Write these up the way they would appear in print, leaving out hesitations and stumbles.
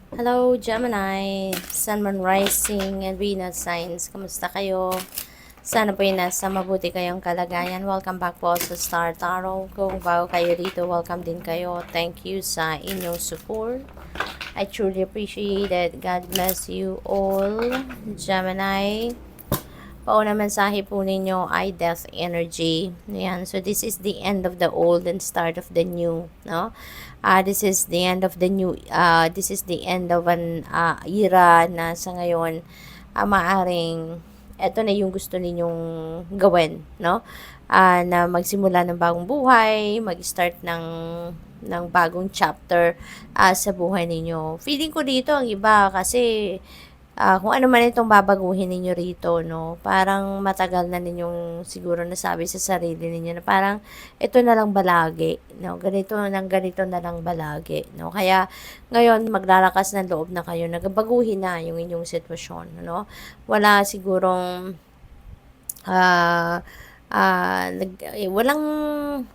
Hello, Gemini, Sun, Moon, Rising, and Venus signs. Kamusta kayo? Sana po yung nasa mabuti kayong kalagayan. Welcome back po sa Star Tarot. Kung bago kayo dito, welcome din kayo. Thank you sa inyong support. I truly appreciate it. God bless you all, Gemini. Pauna mensahe po ninyo ay death energy. Yan. So, this is the end of the old and start of the new. No? This is the end of the new, this is the end of an era na sa ngayon, maaring, eto na yung gusto ninyong gawin. No? Na magsimula ng bagong buhay, mag-start ng bagong chapter sa buhay ninyo. Feeling ko dito ang iba kasi kung ano man itong babaguhin ninyo rito, no? Parang matagal na ninyong siguro nasabi sa sarili ninyo na parang ito na lang balagi, no? Ganito na lang balagi, no? Kaya ngayon maglalakas ng loob na kayo, nagbaguhin na yung inyong sitwasyon, no? Wala sigurong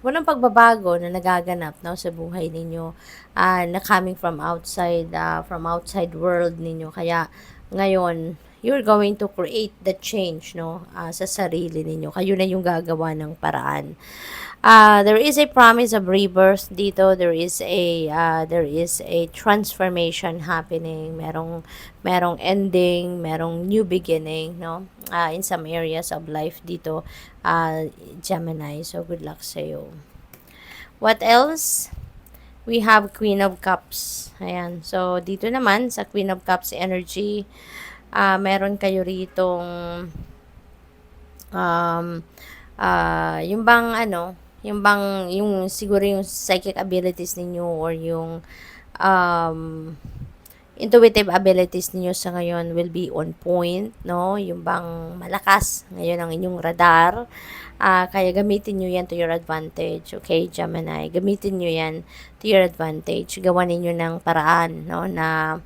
walang pagbabago na nagaganap, no, sa buhay ninyo, na coming from outside world ninyo. Kaya ngayon you're going to create the change, no, sa sarili ninyo. Kayo na yung gagawa ng paraan. There is a promise of rebirth dito. There is a transformation happening. Merong ending, merong new beginning, no? In some areas of life dito, Gemini. So good luck sa iyo. What else? We have Queen of Cups. Ayan. So dito naman sa Queen of Cups energy, meron kayo ritong yung bang yung siguro yung psychic abilities ninyo or yung um, intuitive abilities ninyo sa ngayon will be on point, no? Yung bang malakas ngayon ang inyong radar. Kaya gamitin nyo yan to your advantage, okay, Gemini? Gamitin nyo yan to your advantage. Gawa ninyo ng paraan, no? Na,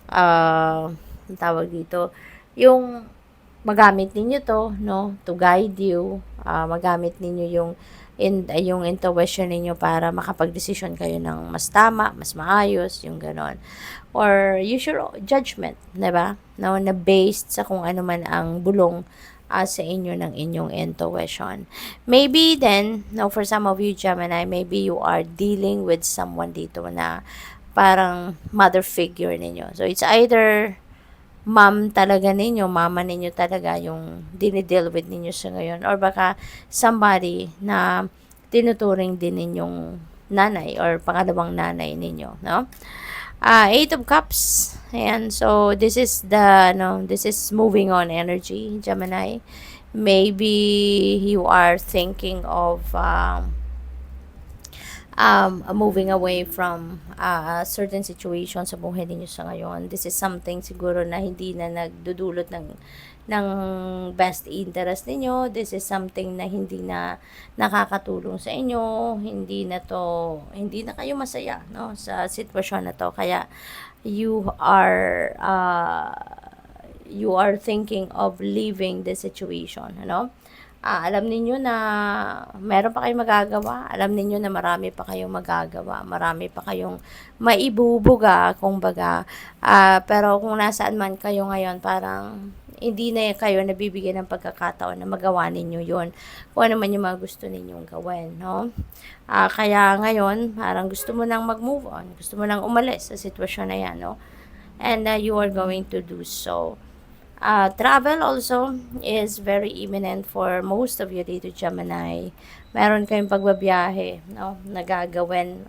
ang tawag dito, yung magamit ninyo to, no, to guide you. Magamit ninyo yung intuition ninyo para makapag-desisyon kayo ng mas tama, mas maayos, yung ganon. Or use your judgment, diba? No, na based sa kung ano man ang bulong sa inyo ng inyong intuition. Maybe then, no, for some of you Gemini, maybe you are dealing with someone dito na parang mother figure ninyo. So it's either mom talaga ninyo, mama ninyo talaga yung dinideal with ninyo sa ngayon. Or baka somebody na tinuturing din ninyong nanay or pangalawang nanay ninyo, no? Eight of Cups. Ayan, so this is this is moving on energy, Gemini. Maybe you are thinking of moving away from a certain situation sa buhay ninyo sa ngayon. This is something siguro na hindi na nagdudulot ng best interest ninyo. This is something na hindi na nakakatulong sa inyo. Hindi na kayo masaya, no, sa sitwasyon na to. Kaya you are thinking of leaving the situation, ano? Alam ninyo na meron pa kayong magagawa, alam ninyo na marami pa kayong magagawa, marami pa kayong maibubuga, kumbaga. Pero kung nasaan man kayo ngayon, parang hindi na kayo nabibigyan ng pagkakataon na magawa ninyo yon kung ano man yung mga gusto ninyong gawin, no? Kaya ngayon, parang gusto mo nang mag-move on, gusto mo nang umalis sa sitwasyon na yan, no? And you are going to do so. Travel also is very imminent for most of you dito, Gemini. Meron kayong pagbabiyahe, no, nagagawin.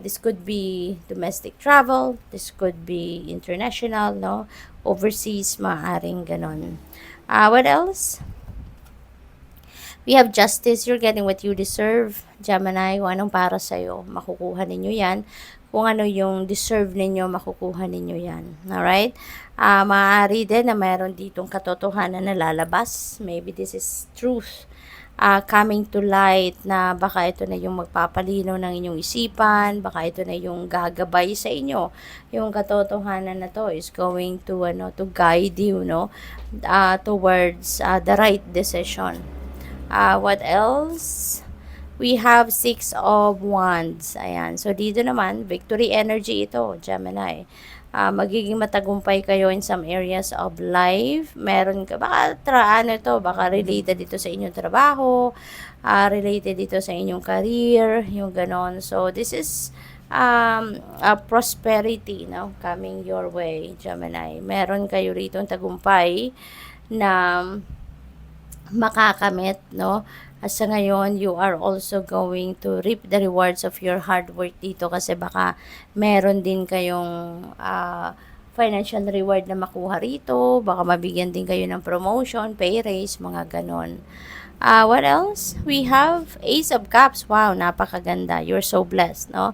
This could be domestic travel, this could be international, no, overseas, maaring ganon. What else? We have justice. You're getting what you deserve, Gemini. Kung anong para sa'yo, makukuha ninyo yan. Kung ano yung deserve ninyo, makukuha ninyo yan. Alright? Maaari din na mayroon ditong katotohanan na lalabas. Maybe this is truth coming to light na baka ito na yung magpapalinaw ng inyong isipan, baka ito na yung gagabay sa inyo. Yung katotohanan na to is going to guide you, no, towards the right decision. What else? we have Six of Wands. Ayan. So, dito naman, victory energy ito, Gemini. Magiging matagumpay kayo in some areas of life. Meron ka, baka baka related dito sa inyong trabaho, related dito sa inyong career, yung ganon. So, this is a prosperity, no, coming your way, Gemini. Meron kayo rito tagumpay na makakamit, no? At sa ngayon, you are also going to reap the rewards of your hard work dito kasi baka meron din kayong financial reward na makuha rito, baka mabigyan din kayo ng promotion, pay raise, mga ganon. What else? We have Ace of Cups. Wow, napakaganda. You're so blessed, no?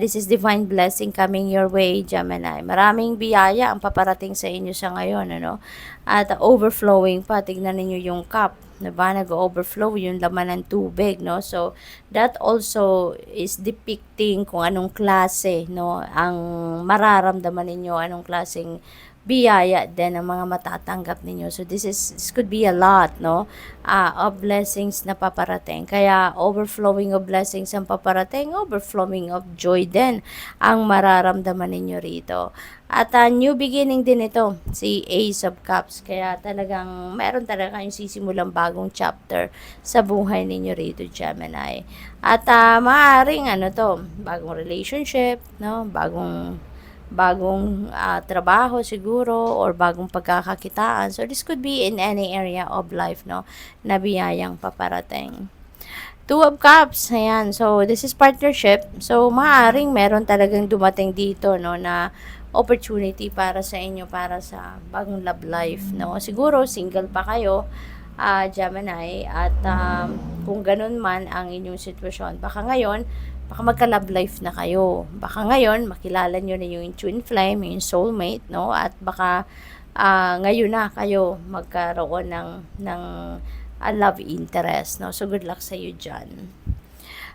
This is divine blessing coming your way, Gemini. Maraming biyaya ang paparating sa inyo sa ngayon, ano? At overflowing pa. Tignan ninyo yung cup. Diba? Nag-overflow yung laman ng tubig, no? So, that also is depicting kung anong klase, no? Ang mararamdaman ninyo, anong klaseng biyaya din ang mga matatanggap ninyo. So this could be a lot, no? Of blessings na paparating. Kaya overflowing of blessings ang paparating, overflowing of joy din ang mararamdaman ninyo rito. At new beginning din ito, si Ace of Cups. Kaya talagang meron talaga kayong sisimulang bagong chapter sa buhay ninyo rito, Gemini. At maaaring bagong relationship, no? Bagong trabaho siguro or bagong pagkakakitaan. So this could be in any area of life, no, na biyayang paparating. Two of Cups, ayan. So this is partnership. So maaring meron talagang dumating dito, no, na opportunity para sa inyo, para sa bagong love life, no. Siguro single pa kayo, Gemini, at kung ganun man ang inyong sitwasyon, baka magka-love life na kayo. Baka ngayon, makilala nyo na yung twin flame, yung soulmate, no? At baka ngayon na kayo magkaroon ng love interest, no? So, good luck sa you dyan.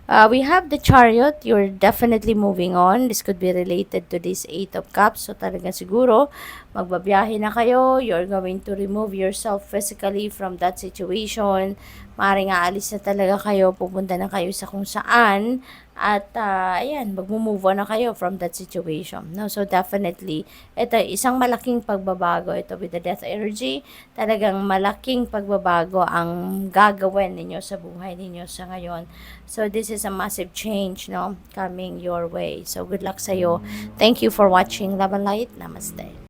We have the Chariot. You're definitely moving on. This could be related to this Eight of Cups. So, talagang siguro, magbabiyahe na kayo. You're going to remove yourself physically from that situation. Maaaring aalis na talaga kayo. Pupunta na kayo sa kung saan. At, ayan, mag-move on na kayo from that situation. No? So, definitely, ito, isang malaking pagbabago. Ito, with the Death energy, talagang malaking pagbabago ang gagawin ninyo sa buhay ninyo sa ngayon. So, this is a massive change, no, coming your way. So, good luck sa'yo. Thank you for watching Love and Light. Namaste.